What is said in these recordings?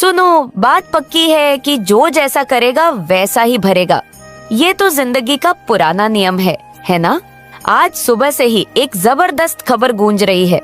सुनो, बात पक्की है कि जो जैसा करेगा वैसा ही भरेगा। ये तो जिंदगी का पुराना नियम है ना? आज सुबह से ही एक जबरदस्त खबर गूंज रही है।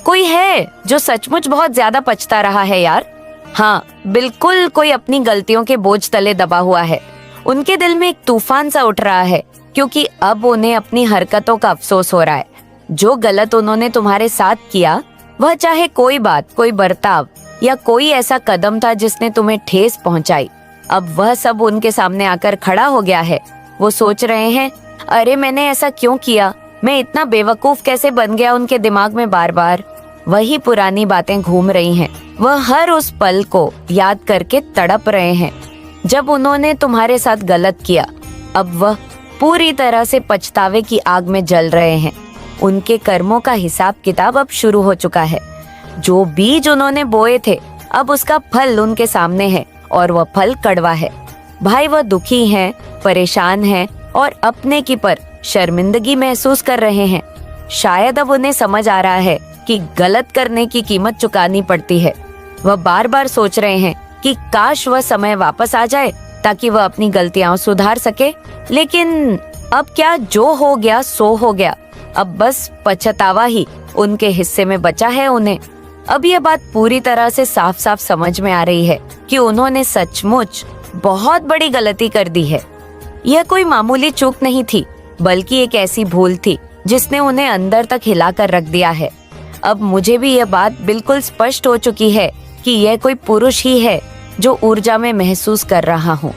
कोई है जो सचमुच बहुत ज्यादा पछता रहा है यार। हाँ, बिल्कुल, कोई अपनी गलतियों के बोझ तले दबा हुआ है। उनके दिल में एक तूफान सा उठ रहा है, क्योंकि अब उन्हें अपनी हरकतों का अफसोस हो रहा है। जो गलत उन्होंने तुम्हारे साथ किया, वह चाहे कोई बात, कोई बर्ताव या कोई ऐसा कदम था जिसने तुम्हें ठेस पहुंचाई, अब वह सब उनके सामने आकर खड़ा हो गया है। वो सोच रहे हैं, अरे मैंने ऐसा क्यों किया, मैं इतना बेवकूफ कैसे बन गया। उनके दिमाग में बार बार वही पुरानी बातें घूम रही हैं। वह हर उस पल को याद करके तड़प रहे हैं जब उन्होंने तुम्हारे साथ गलत किया। अब वह पूरी तरह से पछतावे की आग में जल रहे हैं। उनके कर्मों का हिसाब किताब अब शुरू हो चुका है। जो बीज उन्होंने बोए थे, अब उसका फल उनके सामने है, और वह फल कड़वा है। भाई, वह दुखी हैं, परेशान हैं और अपने की पर शर्मिंदगी महसूस कर रहे हैं। शायद अब उन्हें समझ आ रहा है कि गलत करने की कीमत चुकानी पड़ती है। वह बार बार सोच रहे हैं कि काश वह समय वापस आ जाए ताकि वह अपनी गलतियां सुधार सके। लेकिन अब क्या, जो हो गया सो हो गया। अब बस पछतावा ही उनके हिस्से में बचा है उन्हें। अब यह बात पूरी तरह से साफ साफ समझ में आ रही है कि उन्होंने सचमुच बहुत बड़ी गलती कर दी है। यह कोई मामूली चूक नहीं थी, बल्कि एक ऐसी भूल थी जिसने उन्हें अंदर तक हिला कर रख दिया है। अब मुझे भी यह बात बिल्कुल स्पष्ट हो चुकी है कि यह कोई पुरुष ही है जो ऊर्जा में महसूस कर रहा हूँ।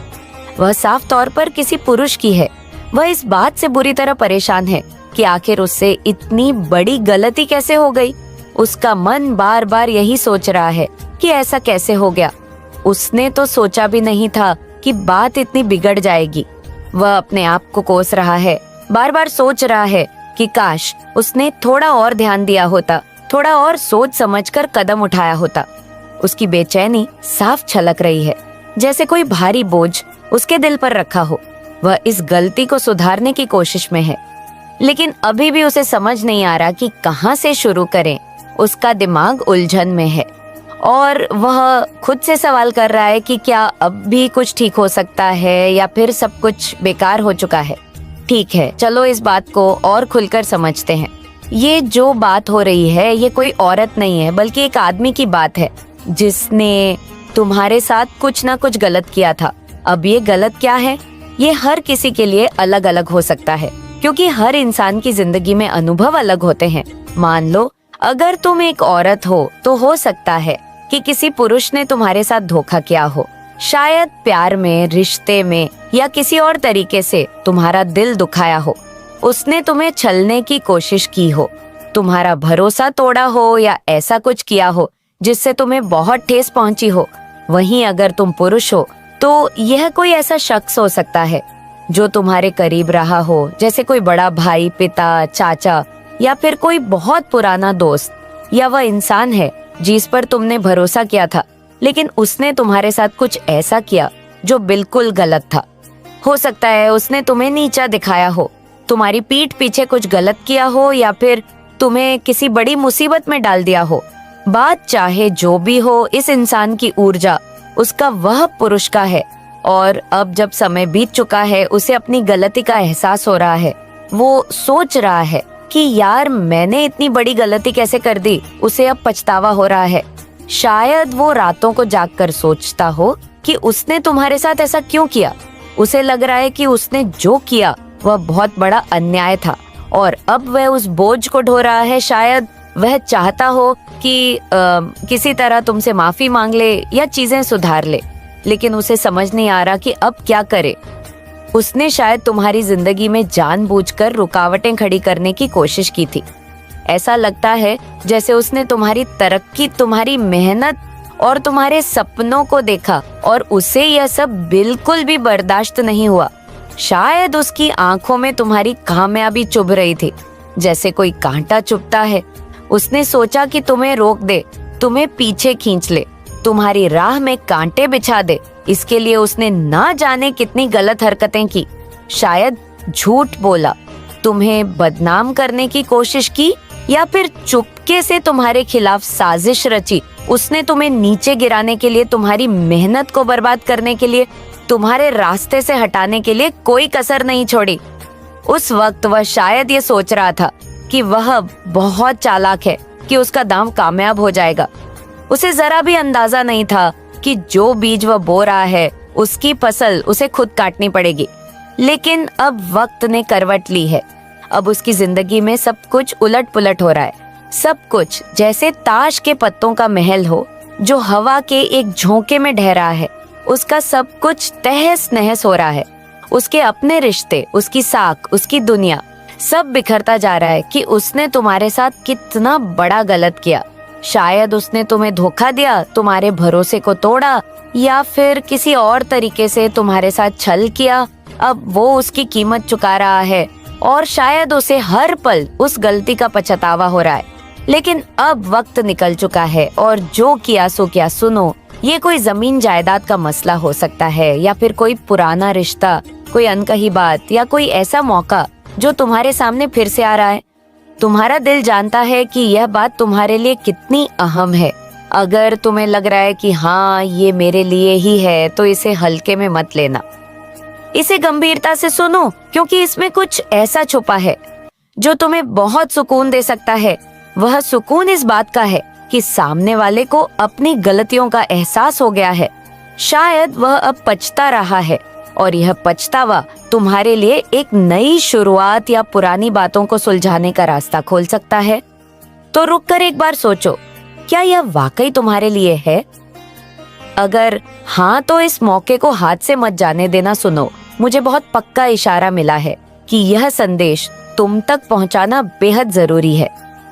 वह साफ तौर पर किसी पुरुष की है। वह इस बात से बुरी तरह परेशान है कि आखिर उससे इतनी बड़ी गलती कैसे हो गई। उसका मन बार बार यही सोच रहा है कि ऐसा कैसे हो गया। उसने तो सोचा भी नहीं था कि बात इतनी बिगड़ जाएगी। वह अपने आप को कोस रहा है, बार बार सोच रहा है कि काश उसने थोड़ा और ध्यान दिया होता, थोड़ा और सोच समझकर कदम उठाया होता। उसकी बेचैनी साफ छलक रही है, जैसे कोई भारी बोझ उसके दिल पर रखा हो। वह इस गलती को सुधारने की कोशिश में है, लेकिन अभी भी उसे समझ नहीं आ रहा कि कहाँ से शुरू करें। उसका दिमाग उलझन में है और वह खुद से सवाल कर रहा है कि क्या अब भी कुछ ठीक हो सकता है या फिर सब कुछ बेकार हो चुका है। ठीक है, चलो इस बात को और खुलकर समझते हैं। ये जो बात हो रही है, ये कोई औरत नहीं है, बल्कि एक आदमी की बात है जिसने तुम्हारे साथ कुछ ना कुछ गलत किया था। अब ये गलत क्या है, ये हर किसी के लिए अलग अलग हो सकता है, क्योंकि हर इंसान की जिंदगी में अनुभव अलग होते हैं। मान लो, अगर तुम एक औरत हो तो सकता है कि किसी पुरुष ने तुम्हारे साथ धोखा किया हो। शायद प्यार में, रिश्ते में या किसी और तरीके से तुम्हारा दिल दुखाया हो। उसने तुम्हें छलने की कोशिश की हो, तुम्हारा भरोसा तोड़ा हो या ऐसा कुछ किया हो जिससे तुम्हें बहुत ठेस पहुंची हो। वहीं अगर तुम पुरुष हो तो यह कोई ऐसा शख्स हो सकता है जो तुम्हारे करीब रहा हो, जैसे कोई बड़ा भाई, पिता, चाचा या फिर कोई बहुत पुराना दोस्त। या वह इंसान है जिस पर तुमने भरोसा किया था, लेकिन उसने तुम्हारे साथ कुछ ऐसा किया जो बिल्कुल गलत था। हो सकता है उसने तुम्हें नीचा दिखाया हो, तुम्हारी पीठ पीछे कुछ गलत किया हो या फिर तुम्हें किसी बड़ी मुसीबत में डाल दिया हो। बात चाहे जो भी हो, इस इंसान की ऊर्जा उसका वह पुरुष का है, और अब जब समय बीत चुका है, उसे अपनी गलती का एहसास हो रहा है। वो सोच रहा है कि यार, मैंने इतनी बड़ी गलती कैसे कर दी। उसे अब पछतावा हो रहा है। शायद वो रातों को जागकर सोचता हो कि उसने तुम्हारे साथ ऐसा क्यों किया। उसे लग रहा है कि उसने जो किया वह बहुत बड़ा अन्याय था, और अब वह उस बोझ को ढो रहा है। शायद वह चाहता हो कि किसी तरह तुमसे माफी मांग ले या चीजें सुधार ले, लेकिन उसे समझ नहीं आ रहा कि अब क्या करे। उसने शायद तुम्हारी जिंदगी में जानबूझकर रुकावटें खड़ी करने की कोशिश की थी। ऐसा लगता है जैसे उसने तुम्हारी तरक्की, तुम्हारी मेहनत और तुम्हारे सपनों को देखा, और उसे यह सब बिल्कुल भी बर्दाश्त नहीं हुआ। शायद उसकी आंखों में तुम्हारी कामयाबी चुभ रही थी, जैसे कोई कांटा चुभता है। उसने सोचा कि तुम्हें रोक दे, तुम्हें पीछे खींच ले, तुम्हारी राह में कांटे बिछा दे। इसके लिए उसने ना जाने कितनी गलत हरकतें की। शायद झूठ बोला, तुम्हें बदनाम करने की कोशिश की, या फिर चुपके से तुम्हारे खिलाफ साजिश रची उसने तुम्हें नीचे गिराने के लिए, तुम्हारी मेहनत को बर्बाद करने के लिए, तुम्हारे रास्ते से हटाने के लिए कोई कसर नहीं छोड़ी। उस वक्त वह शायद ये सोच रहा था कि वह बहुत चालाक है, कि उसका दांव कामयाब हो जाएगा। उसे जरा भी अंदाजा नहीं था कि जो बीज वह बो रहा है उसकी फसल उसे खुद काटनी पड़ेगी। लेकिन अब वक्त ने करवट ली है। अब उसकी जिंदगी में सब कुछ उलट पुलट हो रहा है। सब कुछ जैसे ताश के पत्तों का महल हो जो हवा के एक झोंके में ढह रहा है। उसका सब कुछ तहस नहस हो रहा है। उसके अपने रिश्ते, उसकी साख, उसकी दुनिया, सब बिखरता जा रहा है कि उसने तुम्हारे साथ कितना बड़ा गलत किया। शायद उसने तुम्हें धोखा दिया, तुम्हारे भरोसे को तोड़ा, या फिर किसी और तरीके से तुम्हारे साथ छल किया। अब वो उसकी कीमत चुका रहा है और शायद उसे हर पल उस गलती का पछतावा हो रहा है। लेकिन अब वक्त निकल चुका है और जो किया सो किया। सुनो, ये कोई जमीन जायदाद का मसला हो सकता है, या फिर कोई पुराना रिश्ता, कोई अनकही बात, या कोई ऐसा मौका जो तुम्हारे सामने फिर से आ रहा है। तुम्हारा दिल जानता है कि यह बात तुम्हारे लिए कितनी अहम है। अगर तुम्हें लग रहा है कि हाँ, ये मेरे लिए ही है, तो इसे हल्के में मत लेना। इसे गंभीरता से सुनो, क्योंकि इसमें कुछ ऐसा छुपा है जो तुम्हें बहुत सुकून दे सकता है। वह सुकून इस बात का है कि सामने वाले को अपनी गलतियों का एहसास हो गया है। शायद वह अब पछता रहा है और यह पछतावा तुम्हारे लिए एक नई शुरुआत या पुरानी बातों को सुलझाने का रास्ता खोल सकता है। तो रुक कर एक बार सोचो, क्या यह वाकई तुम्हारे लिए है? अगर हाँ, तो इस मौके को हाथ से मत जाने देना। सुनो, मुझे बहुत पक्का इशारा मिला है कि यह संदेश तुम तक पहुंचाना बेहद जरूरी है।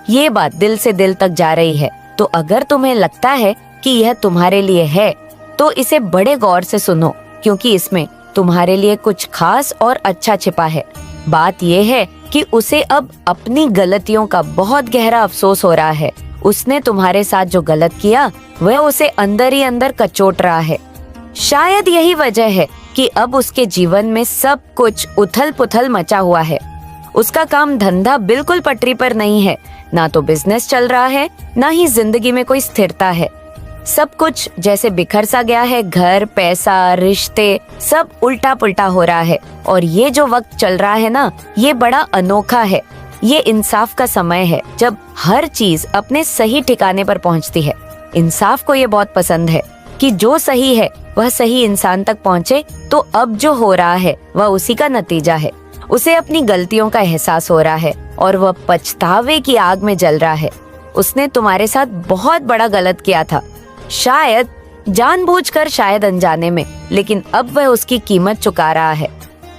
ये बात दिल से दिल तक जा रही है। तो अगर तुम्हें लगता है कि यह तुम्हारे लिए है, तो इसे बड़े गौर से सुनो, क्योंकि इसमें तुम्हारे लिए कुछ खास और अच्छा छिपा है। बात यह है कि उसे अब अपनी गलतियों का बहुत गहरा अफसोस हो रहा है। उसने तुम्हारे साथ जो गलत किया वह उसे अंदर ही अंदर कचोट रहा है। शायद यही वजह है कि अब उसके जीवन में सब कुछ उथल पुथल मचा हुआ है। उसका काम धंधा बिल्कुल पटरी पर नहीं है। ना तो बिजनेस चल रहा है, ना ही जिंदगी में कोई स्थिरता है। सब कुछ जैसे बिखर सा गया है। घर, पैसा, रिश्ते, सब उल्टा पुल्टा हो रहा है। और ये जो वक्त चल रहा है ना, ये बड़ा अनोखा है। ये इंसाफ का समय है, जब हर चीज अपने सही ठिकाने पर पहुंचती है। इंसाफ को ये बहुत पसंद है कि जो सही है वह सही इंसान तक पहुंचे। तो अब जो हो रहा है वह उसी का नतीजा है। उसे अपनी गलतियों का एहसास हो रहा है और वह पछतावे की आग में जल रहा है। उसने तुम्हारे साथ बहुत बड़ा गलत किया था, शायद जानबूझकर, शायद अनजाने में, लेकिन अब वह उसकी कीमत चुका रहा है।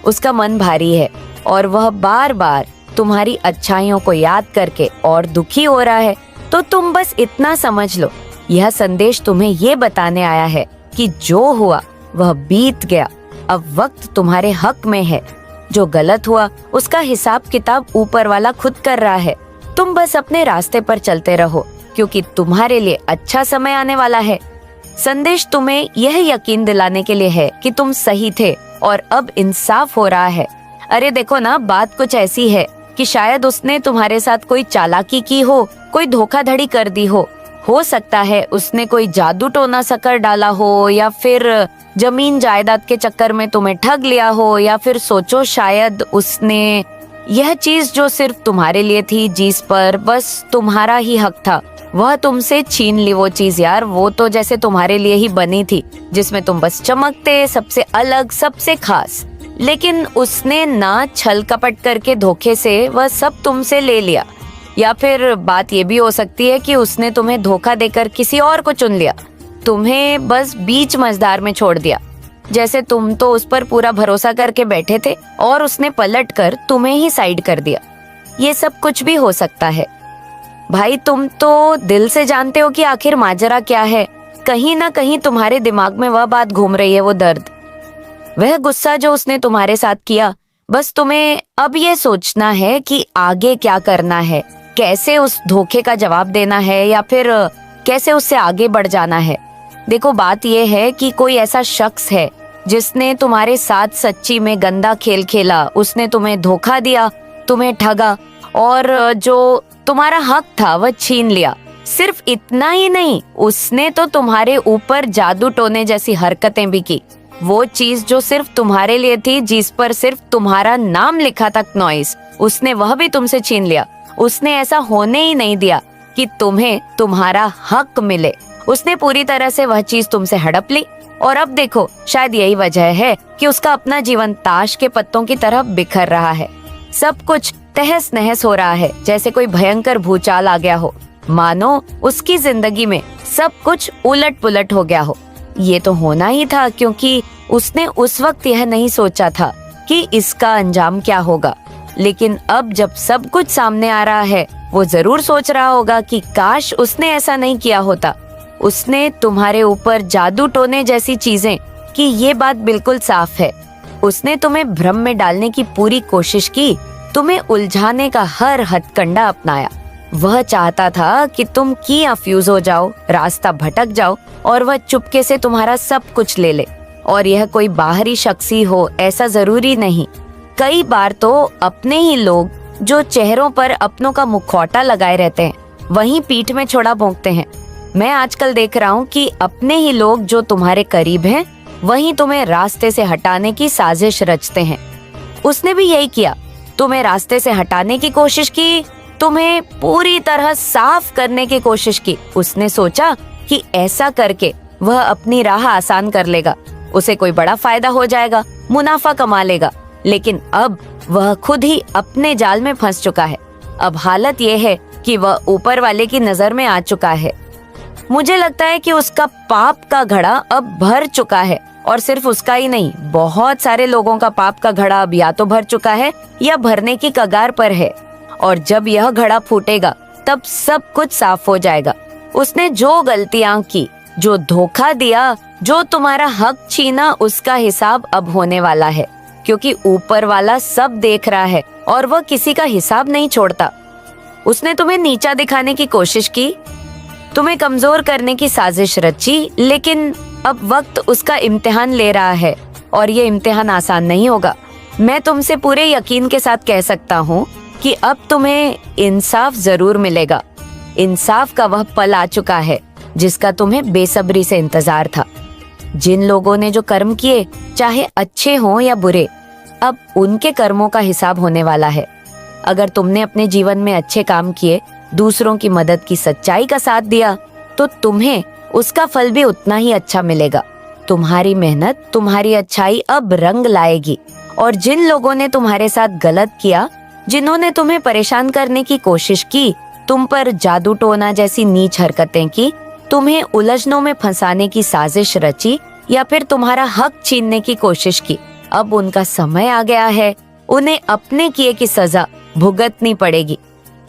उसका मन भारी है और वह बार बार तुम्हारी अच्छाइयों को याद करके और दुखी हो रहा है। तो तुम बस इतना समझ लो, यह संदेश तुम्हें ये बताने आया है कि जो हुआ वह बीत गया। अब वक्त तुम्हारे हक में है। जो गलत हुआ उसका हिसाब किताब ऊपर वाला खुद कर रहा है। तुम बस अपने रास्ते पर चलते रहो, क्योंकि तुम्हारे लिए अच्छा समय आने वाला है। संदेश तुम्हें यह यकीन दिलाने के लिए है कि तुम सही थे और अब इंसाफ हो रहा है। अरे देखो ना, बात कुछ ऐसी है कि शायद उसने तुम्हारे साथ कोई चालाकी की हो, कोई धोखाधड़ी कर दी हो सकता है उसने कोई जादू टोना सा कर डाला हो, या फिर जमीन जायदाद के चक्कर में तुम्हें ठग लिया हो, या फिर सोचो शायद उसने यह चीज जो सिर्फ तुम्हारे लिए थी, जिस पर बस तुम्हारा ही हक था, वह तुमसे छीन ली। वो चीज यार, वो तो जैसे तुम्हारे लिए ही बनी थी, जिसमें तुम बस चमकते, सबसे अलग, सबसे खास। लेकिन उसने ना छल कपट करके धोखे से वह सब तुमसे ले लिया। या फिर बात ये भी हो सकती है कि उसने तुम्हें धोखा देकर किसी और को चुन लिया, तुम्हें बस बीच मझधार में छोड़ दिया। जैसे तुम तो उस पर पूरा भरोसा करके बैठे थे और उसने पलटकर तुम्हें ही साइड कर दिया। ये सब कुछ भी हो सकता है भाई। तुम तो दिल से जानते हो कि आखिर माजरा क्या है। कहीं ना कहीं तुम्हारे दिमाग में वह बात घूम रही है, वो दर्द, वह गुस्सा जो उसने तुम्हारे साथ किया। बस तुम्हें अब ये सोचना है कि आगे क्या करना है, कैसे उस धोखे का जवाब देना है, या फिर कैसे उससे आगे बढ़ जाना है। देखो, बात यह है कि कोई ऐसा शख्स है जिसने तुम्हारे साथ सच्ची में गंदा खेल खेला। उसने तुम्हें धोखा दिया, तुम्हें ठगा, और जो तुम्हारा हक था वह छीन लिया। सिर्फ इतना ही नहीं, उसने तो तुम्हारे ऊपर जादू टोने जैसी हरकतें भी की। वो चीज जो सिर्फ तुम्हारे लिए थी, जिस पर सिर्फ तुम्हारा नाम लिखा था नॉइस, उसने वह भी तुमसे छीन लिया। उसने ऐसा होने ही नहीं दिया कि तुम्हें तुम्हारा हक मिले। उसने पूरी तरह से वह चीज तुमसे हड़प ली। और अब देखो, शायद यही वजह है कि उसका अपना जीवन ताश के पत्तों की तरह बिखर रहा है। सब कुछ तहस नहस हो रहा है, जैसे कोई भयंकर भूचाल आ गया हो। मानो उसकी जिंदगी में सब कुछ उलट पुलट हो गया हो। ये तो होना ही था, क्योंकि उसने उस वक्त यह नहीं सोचा था कि इसका अंजाम क्या होगा। लेकिन अब जब सब कुछ सामने आ रहा है, वो जरूर सोच रहा होगा कि काश उसने ऐसा नहीं किया होता। उसने तुम्हारे ऊपर जादू टोने जैसी चीजें की, ये बात बिल्कुल साफ है। उसने तुम्हें भ्रम में डालने की पूरी कोशिश की, तुम्हें उलझाने का हर हथकंडा अपनाया। वह चाहता था कि तुम किया फ्यूज हो जाओ, रास्ता भटक जाओ और वह चुपके से तुम्हारा सब कुछ ले ले। और यह कोई बाहरी शख्स ही हो, ऐसा जरूरी नहीं। कई बार तो अपने ही लोग, जो चेहरों पर अपनों का मुखौटा लगाए रहते हैं, वहीं पीठ में छोड़ा भोंकते हैं। मैं आजकल देख रहा हूँ कि अपने ही लोग जो तुम्हारे करीब हैं, वहीं तुम्हें रास्ते से हटाने की साजिश रचते हैं। उसने भी यही किया, तुम्हें रास्ते से हटाने की कोशिश की, तुम्हें पूरी तरह साफ करने की कोशिश की। उसने सोचा कि ऐसा करके वह अपनी राह आसान कर लेगा, उसे कोई बड़ा फायदा हो जाएगा, मुनाफा कमा लेगा। लेकिन अब वह खुद ही अपने जाल में फंस चुका है। अब हालत यह है कि वह ऊपर वाले की नजर में आ चुका है। मुझे लगता है कि उसका पाप का घड़ा अब भर चुका है, और सिर्फ उसका ही नहीं, बहुत सारे लोगों का पाप का घड़ा अब या तो भर चुका है या भरने की कगार पर है। और जब यह घड़ा फूटेगा, तब सब कुछ साफ हो जाएगा। उसने जो गलतियां की, जो धोखा दिया, जो तुम्हारा हक छीना, उसका हिसाब अब होने वाला है। क्योंकि ऊपर वाला सब देख रहा है और वह किसी का हिसाब नहीं छोड़ता। उसने तुम्हें नीचा दिखाने की कोशिश की, तुम्हें कमजोर करने की साजिश रची, लेकिन अब वक्त उसका इम्तिहान ले रहा है और ये इम्तिहान आसान नहीं होगा। मैं तुमसे पूरे यकीन के साथ कह सकता हूँ कि अब तुम्हें इंसाफ जरूर मिलेगा। इंसाफ का वह पल आ चुका है जिसका तुम्हें बेसब्री से इंतजार था। जिन लोगों ने जो कर्म किए, चाहे अच्छे हों या बुरे, अब उनके कर्मों का हिसाब होने वाला है। अगर तुमने अपने जीवन में अच्छे काम किए, दूसरों की मदद की, सच्चाई का साथ दिया, तो तुम्हें उसका फल भी उतना ही अच्छा मिलेगा। तुम्हारी मेहनत, तुम्हारी अच्छाई अब रंग लाएगी। और जिन लोगों ने तुम्हारे साथ गलत किया, जिन्होंने तुम्हें परेशान करने की कोशिश की, तुम पर जादू टोना जैसी नीच हरकतें की, तुम्हें उलझनों में फंसाने की साजिश रची, या फिर तुम्हारा हक छीनने की कोशिश की, अब उनका समय आ गया है। उन्हें अपने किए की सजा भुगतनी पड़ेगी।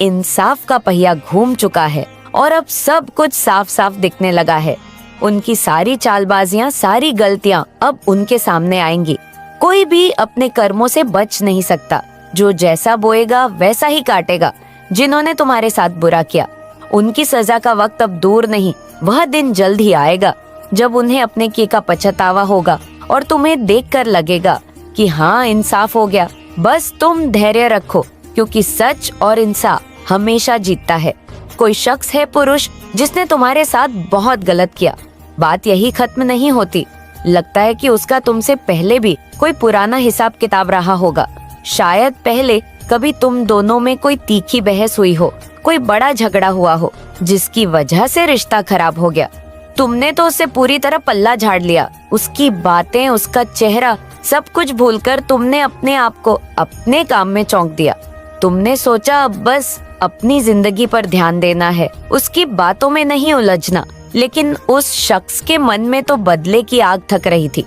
इंसाफ का पहिया घूम चुका है और अब सब कुछ साफ साफ दिखने लगा है। उनकी सारी चालबाजियां, सारी गलतियां अब उनके सामने आएंगी। कोई भी अपने कर्मों से बच नहीं सकता। जो जैसा बोएगा वैसा ही काटेगा। जिन्होंने तुम्हारे साथ बुरा किया, उनकी सजा का वक्त अब दूर नहीं, वह दिन जल्द ही आएगा जब उन्हें अपने किए का पछतावा होगा और तुम्हें देखकर लगेगा कि हाँ, इंसाफ हो गया। बस तुम धैर्य रखो, क्योंकि सच और इंसाफ हमेशा जीतता है। कोई शख्स है, पुरुष, जिसने तुम्हारे साथ बहुत गलत किया, बात यही खत्म नहीं होती। लगता है कि उसका तुमसे पहले भी कोई पुराना हिसाब किताब रहा होगा। शायद पहले कभी तुम दोनों में कोई तीखी बहस हुई हो, कोई बड़ा झगड़ा हुआ हो, जिसकी वजह से रिश्ता खराब हो गया। तुमने तो उससे पूरी तरह पल्ला झाड़ लिया। उसकी बातें, उसका चेहरा, सब कुछ भूलकर तुमने अपने आप को अपने काम में चौंक दिया। तुमने सोचा अब बस अपनी जिंदगी पर ध्यान देना है, उसकी बातों में नहीं उलझना। लेकिन उस शख्स के मन में तो बदले की आग थक रही थी।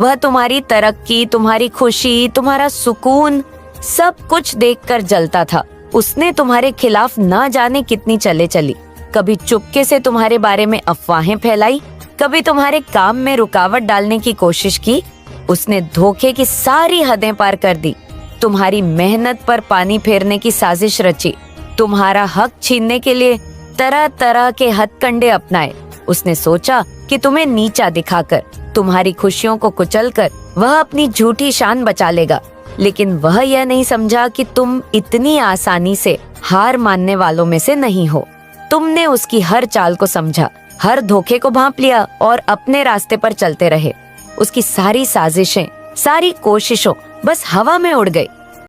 वह तुम्हारी तरक्की, तुम्हारी खुशी, तुम्हारा सुकून, सब कुछ देखकर जलता था। उसने तुम्हारे खिलाफ ना जाने कितनी चले चली। कभी चुपके से तुम्हारे बारे में अफवाहें फैलाई, कभी तुम्हारे काम में रुकावट डालने की कोशिश की। उसने धोखे की सारी हदें पार कर दी। तुम्हारी मेहनत पर पानी फेरने की साजिश रची। तुम्हारा हक छीनने के लिए तरह तरह के हथकंडे अपनाए। उसने सोचा कि तुम्हें नीचा दिखाकर, तुम्हारी खुशियों को कुचलकर वह अपनी झूठी शान बचा लेगा। लेकिन वह यह नहीं समझा कि तुम इतनी आसानी से हार मानने वालों में से नहीं हो। तुमने उसकी हर चाल को समझा, हर धोखे को भांप लिया और अपने रास्ते पर चलते रहे। उसकी सारी साजिशें, सारी कोशिशों बस हवा में उड़ गई।